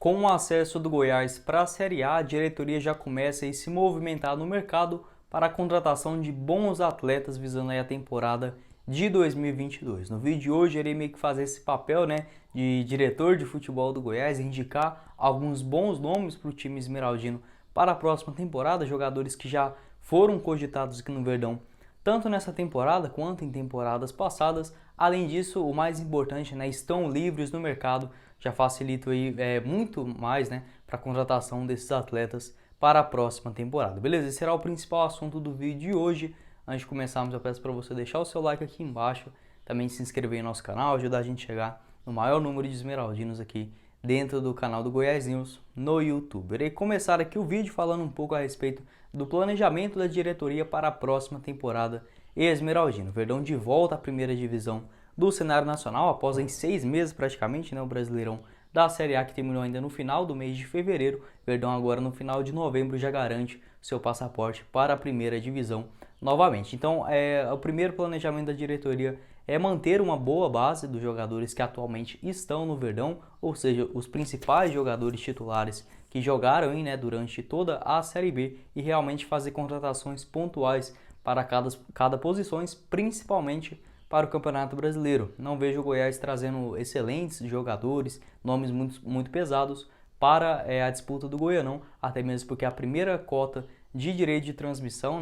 Com o acesso do Goiás para a Série A, a diretoria já começa a se movimentar no mercado para a contratação de bons atletas visando aí a temporada de 2022. No vídeo de hoje, eu irei meio que fazer esse papel, de diretor de futebol do Goiás, indicar alguns bons nomes para o time esmeraldino para a próxima temporada, jogadores que já foram cogitados aqui no Verdão, tanto nessa temporada quanto em temporadas passadas. Além disso, o mais importante, estão livres no mercado, já facilita aí muito mais, para a contratação desses atletas para a próxima temporada. Beleza? Esse será o principal assunto do vídeo de hoje. Antes de começarmos, eu peço para você deixar o seu like aqui embaixo, também se inscrever em nosso canal, ajudar a gente a chegar no maior número de esmeraldinos aqui dentro do canal do Goiás News no YouTube. Eu irei começar aqui o vídeo falando um pouco a respeito do planejamento da diretoria para a próxima temporada esmeraldina. O Verdão de volta à primeira divisão do cenário nacional após em 6 meses praticamente, o Brasileirão da Série A, que terminou ainda no final do mês de fevereiro. Verdão agora no final de novembro já garante seu passaporte para a primeira divisão novamente. Então, o primeiro planejamento da diretoria é manter uma boa base dos jogadores que atualmente estão no Verdão, ou seja, os principais jogadores titulares que jogaram durante toda a Série B, e realmente fazer contratações pontuais para cada posições, principalmente para o Campeonato Brasileiro. Não vejo o Goiás trazendo excelentes jogadores, nomes muito pesados para a disputa do Goianão, até mesmo porque a primeira cota de direito de transmissão,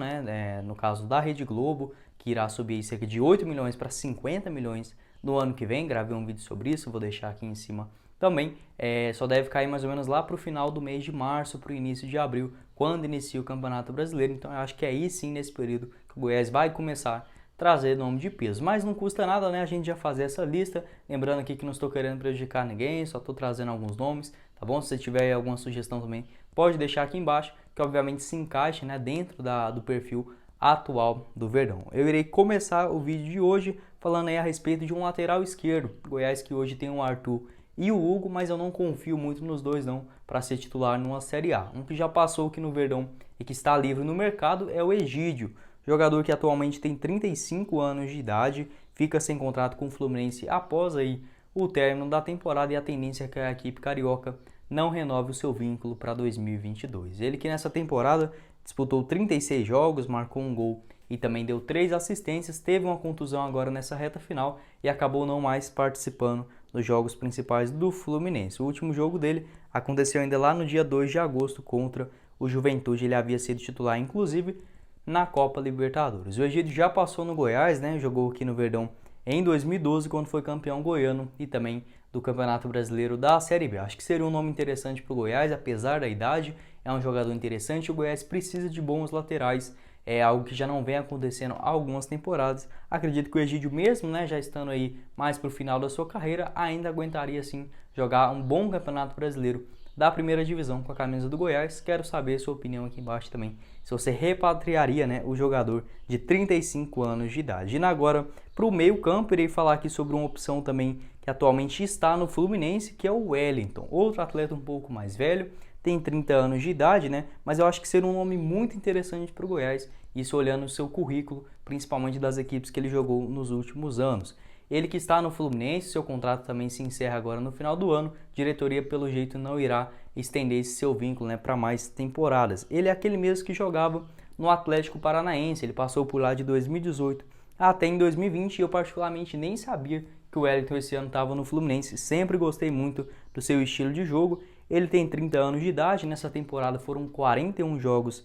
no caso da Rede Globo, que irá subir cerca de 8 milhões para 50 milhões no ano que vem. Gravei um vídeo sobre isso, vou deixar aqui em cima também. Só deve cair mais ou menos lá para o final do mês de março, para o início de abril, quando inicia o Campeonato Brasileiro. Então eu acho que é aí sim, nesse período, que o Goiás vai começar trazer nome de peso, mas não custa nada, a gente já fazer essa lista, lembrando aqui que não estou querendo prejudicar ninguém, só estou trazendo alguns nomes, tá bom? Se você tiver alguma sugestão também, pode deixar aqui embaixo, que obviamente se encaixe, dentro do perfil atual do Verdão. Eu irei começar o vídeo de hoje falando aí a respeito de um lateral esquerdo, Goiás, que hoje tem o Arthur e o Hugo, mas eu não confio muito nos dois não, para ser titular numa Série A. Um que já passou aqui no Verdão e que está livre no mercado é o Egídio, jogador que atualmente tem 35 anos de idade, fica sem contrato com o Fluminense após aí o término da temporada, e a tendência é que a equipe carioca não renove o seu vínculo para 2022. Ele que nessa temporada disputou 36 jogos, marcou um gol e também deu 3 assistências, teve uma contusão agora nessa reta final e acabou não mais participando dos jogos principais do Fluminense. O último jogo dele aconteceu ainda lá no dia 2 de agosto contra o Juventude. Ele havia sido titular inclusive na Copa Libertadores. O Egídio já passou no Goiás, jogou aqui no Verdão em 2012, quando foi campeão goiano e também do Campeonato Brasileiro da Série B. Acho que seria um nome interessante para o Goiás, apesar da idade, é um jogador interessante. O Goiás precisa de bons laterais, é algo que já não vem acontecendo há algumas temporadas. Acredito que o Egídio mesmo, já estando aí mais para o final da sua carreira, ainda aguentaria sim jogar um bom Campeonato Brasileiro da primeira divisão com a camisa do Goiás. Quero saber a sua opinião aqui embaixo também, se você repatriaria o jogador de 35 anos de idade. E agora, para o meio campo, irei falar aqui sobre uma opção também que atualmente está no Fluminense, que é o Wellington, outro atleta um pouco mais velho, tem 30 anos de idade, mas eu acho que seria um nome muito interessante para o Goiás, isso olhando o seu currículo, principalmente das equipes que ele jogou nos últimos anos. Ele que está no Fluminense, seu contrato também se encerra agora no final do ano. Diretoria, pelo jeito, não irá estender esse seu vínculo para mais temporadas. Ele é aquele mesmo que jogava no Atlético Paranaense. Ele passou por lá de 2018 até em 2020 e eu particularmente nem sabia que o Wellington esse ano estava no Fluminense. Sempre gostei muito do seu estilo de jogo. Ele tem 30 anos de idade. Nessa temporada foram 41 jogos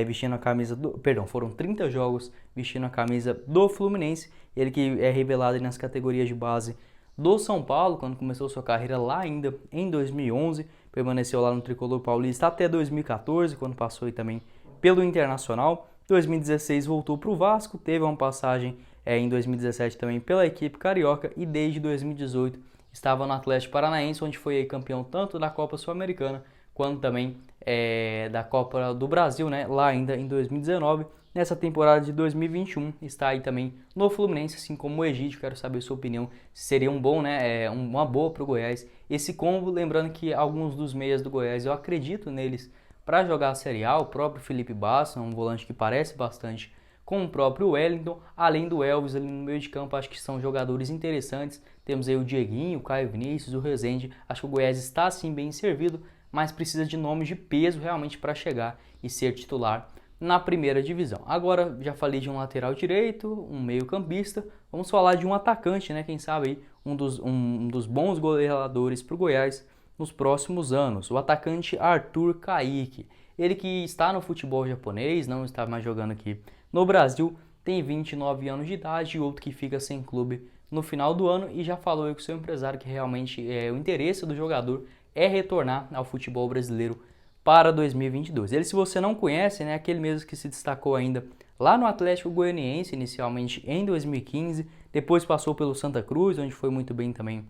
vestindo a camisa foram 30 jogos vestindo a camisa do Fluminense. Ele que é revelado nas categorias de base do São Paulo, quando começou sua carreira lá ainda em 2011, permaneceu lá no Tricolor Paulista até 2014, quando passou aí também pelo Internacional. 2016 voltou para o Vasco, teve uma passagem em 2017 também pela equipe carioca, e desde 2018 estava no Atlético Paranaense, onde foi aí campeão tanto da Copa Sul-Americana quanto também da Copa do Brasil, lá ainda em 2019. Nessa temporada de 2021 está aí também no Fluminense, assim como o Egídio. Quero saber sua opinião, se seria um bom, uma boa para o Goiás esse combo. Lembrando que alguns dos meias do Goiás eu acredito neles para jogar a Série A. O próprio Felipe Bassa, um volante que parece bastante com o próprio Wellington, além do Elvis ali no meio de campo, acho que são jogadores interessantes. Temos aí o Dieguinho, o Caio Vinícius, o Rezende, acho que o Goiás está sim bem servido, mas precisa de nomes de peso realmente para chegar e ser titular na primeira divisão. Agora, já falei de um lateral direito, um meio-campista, vamos falar de um atacante, né? Quem sabe aí um dos bons goleadores para o Goiás nos próximos anos, o atacante Arthur Kaique. Ele que está no futebol japonês, não está mais jogando aqui no Brasil, tem 29 anos de idade e outro que fica sem clube no final do ano e já falou aí com o seu empresário que realmente o interesse do jogador é retornar ao futebol brasileiro para 2022. Ele, se você não conhece, é aquele mesmo que se destacou ainda lá no Atlético Goianiense, inicialmente em 2015, depois passou pelo Santa Cruz, onde foi muito bem também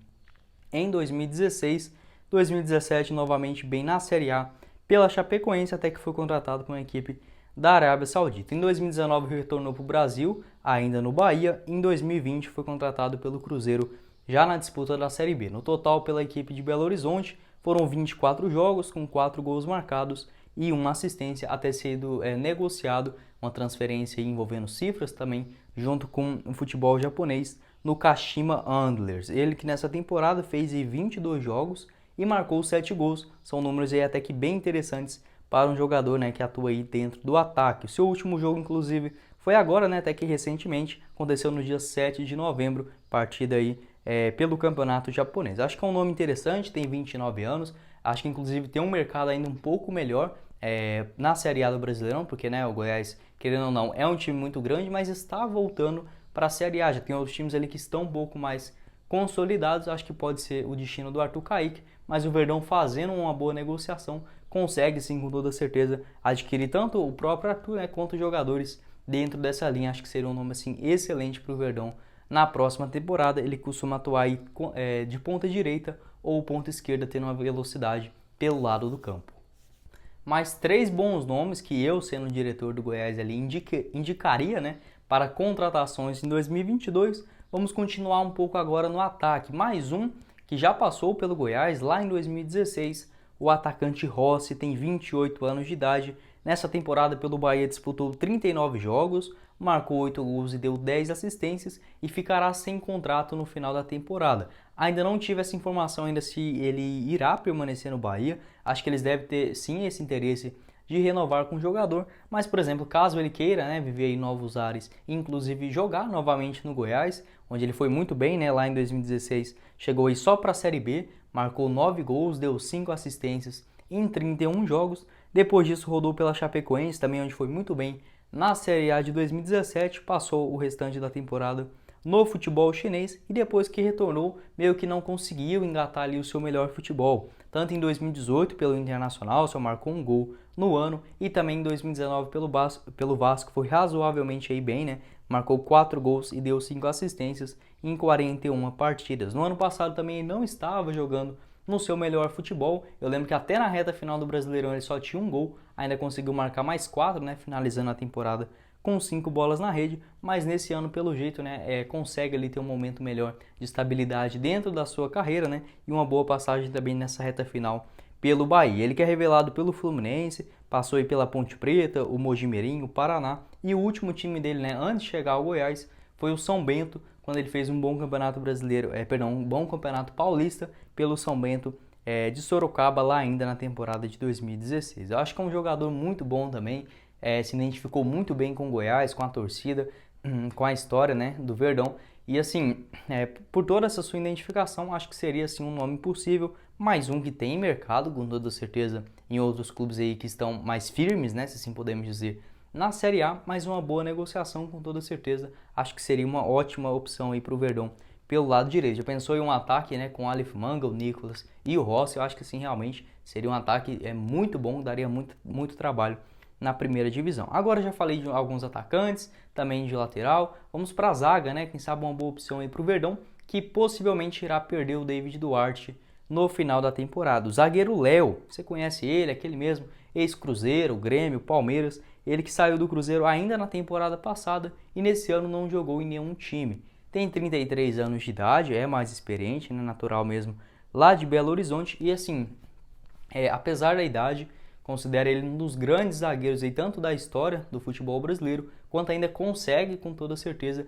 em 2016, 2017 novamente bem na Série A pela Chapecoense, até que foi contratado com a equipe da Arábia Saudita. Em 2019 retornou para o Brasil, ainda no Bahia. Em 2020 foi contratado pelo Cruzeiro, já na disputa da Série B. No total, pela equipe de Belo Horizonte, foram 24 jogos, com 4 gols marcados e uma assistência, até sido negociado uma transferência envolvendo cifras também, junto com o futebol japonês, no Kashima Antlers. Ele que nessa temporada fez 22 jogos e marcou 7 gols. São números aí até que bem interessantes para um jogador que atua aí dentro do ataque. O seu último jogo, inclusive, foi agora, até que recentemente, aconteceu no dia 7 de novembro, partida aí pelo campeonato japonês. Acho que é um nome interessante, tem 29 anos, acho que inclusive tem um mercado ainda um pouco melhor na Série A do Brasileirão, porque o Goiás, querendo ou não, é um time muito grande, mas está voltando para a Série A. Já tem outros times ali que estão um pouco mais consolidados, acho que pode ser o destino do Arthur Kaique, mas o Verdão, fazendo uma boa negociação, consegue sim, com toda certeza, adquirir tanto o próprio Arthur quanto os jogadores dentro dessa linha. Acho que seria um nome assim excelente para o Verdão na próxima temporada. Ele costuma atuar aí, de ponta direita ou ponta esquerda, tendo uma velocidade pelo lado do campo. Mais 3 bons nomes que eu, sendo diretor do Goiás, ali indicaria para contratações em 2022. Vamos continuar um pouco agora no ataque. Mais um que já passou pelo Goiás lá em 2016, o atacante Rossi, tem 28 anos de idade. Nessa temporada pelo Bahia disputou 39 jogos, marcou 8 gols e deu 10 assistências e ficará sem contrato no final da temporada. Ainda não tive essa informação ainda se ele irá permanecer no Bahia. Acho que eles devem ter sim esse interesse de renovar com o jogador, mas, por exemplo, caso ele queira viver aí novos ares, inclusive jogar novamente no Goiás, onde ele foi muito bem lá em 2016, chegou aí só para a Série B, marcou 9 gols, deu 5 assistências em 31 jogos, depois disso rodou pela Chapecoense, também onde foi muito bem na Série A de 2017, passou o restante da temporada no futebol chinês e depois que retornou, meio que não conseguiu engatar ali o seu melhor futebol. Tanto em 2018 pelo Internacional, só marcou um gol no ano, e também em 2019 pelo Vasco foi razoavelmente aí bem, marcou 4 gols e deu 5 assistências em 41 partidas. No ano passado também ele não estava jogando no seu melhor futebol. Eu lembro que até na reta final do Brasileirão ele só tinha um gol, ainda conseguiu marcar mais 4, finalizando a temporada com 5 bolas na rede, mas nesse ano, pelo jeito, consegue ali ter um momento melhor de estabilidade dentro da sua carreira, e uma boa passagem também nessa reta final pelo Bahia. Ele que é revelado pelo Fluminense, passou aí pela Ponte Preta, o Mojimirim, o Paraná, e o último time dele, antes de chegar ao Goiás, foi o São Bento, quando ele fez um bom campeonato brasileiro, um bom campeonato paulista pelo São Bento de Sorocaba, lá ainda na temporada de 2016. Eu acho que é um jogador muito bom também, se identificou muito bem com o Goiás, com a torcida, com a história do Verdão. E assim, por toda essa sua identificação, acho que seria assim um nome possível, mais um que tem mercado, com toda certeza, em outros clubes aí que estão mais firmes, se assim podemos dizer, na Série A, mas uma boa negociação, com toda certeza. Acho que seria uma ótima opção aí para o Verdão pelo lado direito. Já pensou em um ataque com Aleph Manga, o Nicolas e o Rossi? Eu acho que sim, realmente seria um ataque muito bom, daria muito trabalho na primeira divisão. Agora já falei de alguns atacantes, também de lateral. Vamos para a zaga, quem sabe uma boa opção aí para o Verdão, que possivelmente irá perder o David Duarte no final da temporada. O zagueiro Léo, você conhece ele, aquele mesmo ex-Cruzeiro, Grêmio, Palmeiras, ele que saiu do Cruzeiro ainda na temporada passada e nesse ano não jogou em nenhum time. Tem 33 anos de idade, é mais experiente, natural mesmo, lá de Belo Horizonte, e assim, apesar da idade, considera ele um dos grandes zagueiros aí, tanto da história do futebol brasileiro, quanto ainda consegue, com toda certeza,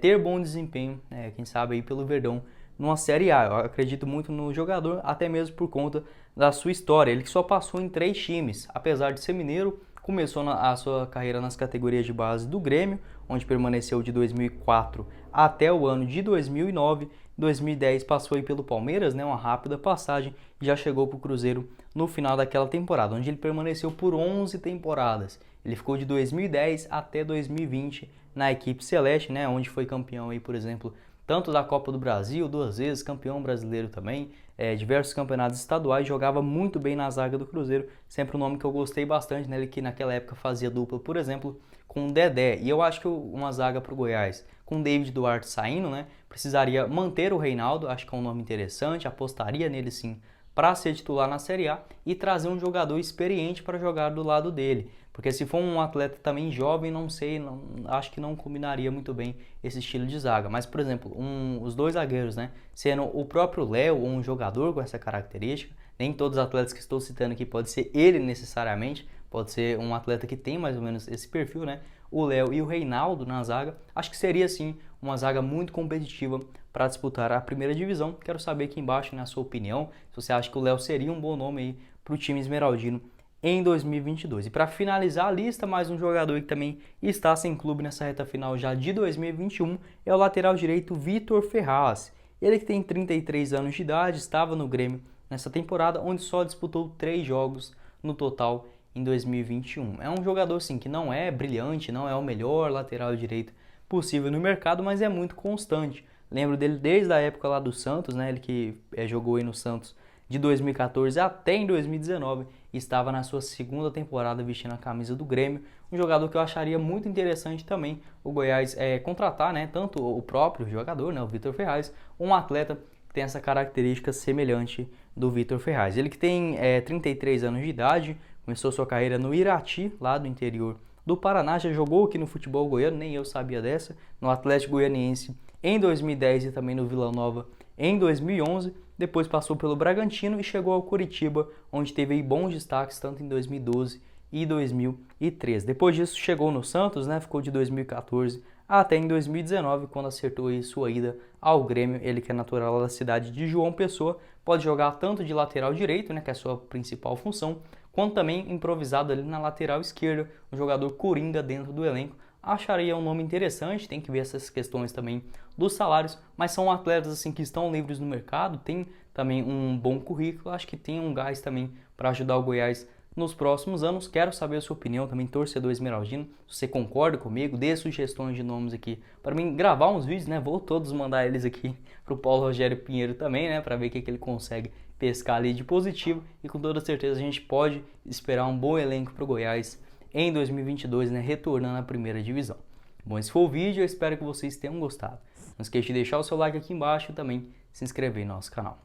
ter bom desempenho, quem sabe aí pelo Verdão, numa Série A. Eu acredito muito no jogador, até mesmo por conta da sua história. Ele que só passou em 3 times, apesar de ser mineiro, começou a sua carreira nas categorias de base do Grêmio, onde permaneceu de 2004 até o ano de 2009. 2010 passou aí pelo Palmeiras, uma rápida passagem, e já chegou para o Cruzeiro no final daquela temporada, onde ele permaneceu por 11 temporadas. Ele ficou de 2010 até 2020 na equipe celeste, onde foi campeão aí, por exemplo, tanto da Copa do Brasil, 2 vezes, campeão brasileiro também, diversos campeonatos estaduais, jogava muito bem na zaga do Cruzeiro, sempre um nome que eu gostei bastante, ele que naquela época fazia dupla, por exemplo, com o Dedé. E eu acho que uma zaga para o Goiás, com o David Duarte saindo, precisaria manter o Reinaldo, acho que é um nome interessante, apostaria nele sim para ser titular na Série A e trazer um jogador experiente para jogar do lado dele. Porque se for um atleta também jovem, não sei, acho que não combinaria muito bem esse estilo de zaga. Mas, por exemplo, os 2 zagueiros, sendo o próprio Léo ou um jogador com essa característica, nem todos os atletas que estou citando aqui pode ser ele necessariamente, pode ser um atleta que tem mais ou menos esse perfil, o Léo e o Reinaldo na zaga, acho que seria sim uma zaga muito competitiva para disputar a primeira divisão. Quero saber aqui embaixo, a sua opinião, se você acha que o Léo seria um bom nome aí para o time esmeraldino em 2022. E para finalizar a lista, mais um jogador que também está sem clube nessa reta final já de 2021 é o lateral direito Vitor Ferraz. Ele que tem 33 anos de idade, estava no Grêmio nessa temporada, onde só disputou 3 jogos no total em 2021. É um jogador sim que não é brilhante, não é o melhor lateral direito possível no mercado, mas é muito constante. Lembro dele desde a época lá do Santos, ele que jogou aí no Santos de 2014 até em 2019 e estava na sua 2ª temporada vestindo a camisa do Grêmio. Um jogador que eu acharia muito interessante também o Goiás contratar, tanto o próprio jogador, o Vitor Ferraz, um atleta que tem essa característica semelhante do Vitor Ferraz. Ele que tem 33 anos de idade, começou sua carreira no Irati, lá do interior do Paraná, já jogou aqui no futebol goiano, nem eu sabia dessa, no Atlético Goianiense em 2010 e também no Vila Nova em 2011, depois passou pelo Bragantino e chegou ao Coritiba, onde teve aí bons destaques tanto em 2012 e 2013. Depois disso chegou no Santos, ficou de 2014 até em 2019, quando acertou aí sua ida ao Grêmio. Ele que é natural da cidade de João Pessoa, pode jogar tanto de lateral direito, que é a sua principal função, quanto também improvisado ali na lateral esquerda, um jogador coringa dentro do elenco. Acharia um nome interessante, tem que ver essas questões também dos salários, mas são atletas assim que estão livres no mercado, tem também um bom currículo, acho que tem um gás também para ajudar o Goiás nos próximos anos. Quero saber a sua opinião também, torcedor esmeraldino, se você concorda comigo, dê sugestões de nomes aqui para mim gravar uns vídeos, vou todos mandar eles aqui para o Paulo Rogério Pinheiro também, para ver o que ele consegue pescar ali de positivo, e com toda certeza a gente pode esperar um bom elenco para o Goiás em 2022, retornando à primeira divisão. Bom, esse foi o vídeo, eu espero que vocês tenham gostado. Não esqueça de deixar o seu like aqui embaixo e também se inscrever no nosso canal.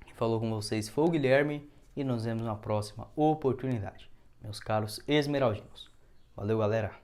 Quem falou com vocês foi o Guilherme e nos vemos na próxima oportunidade, meus caros esmeraldinos. Valeu, galera!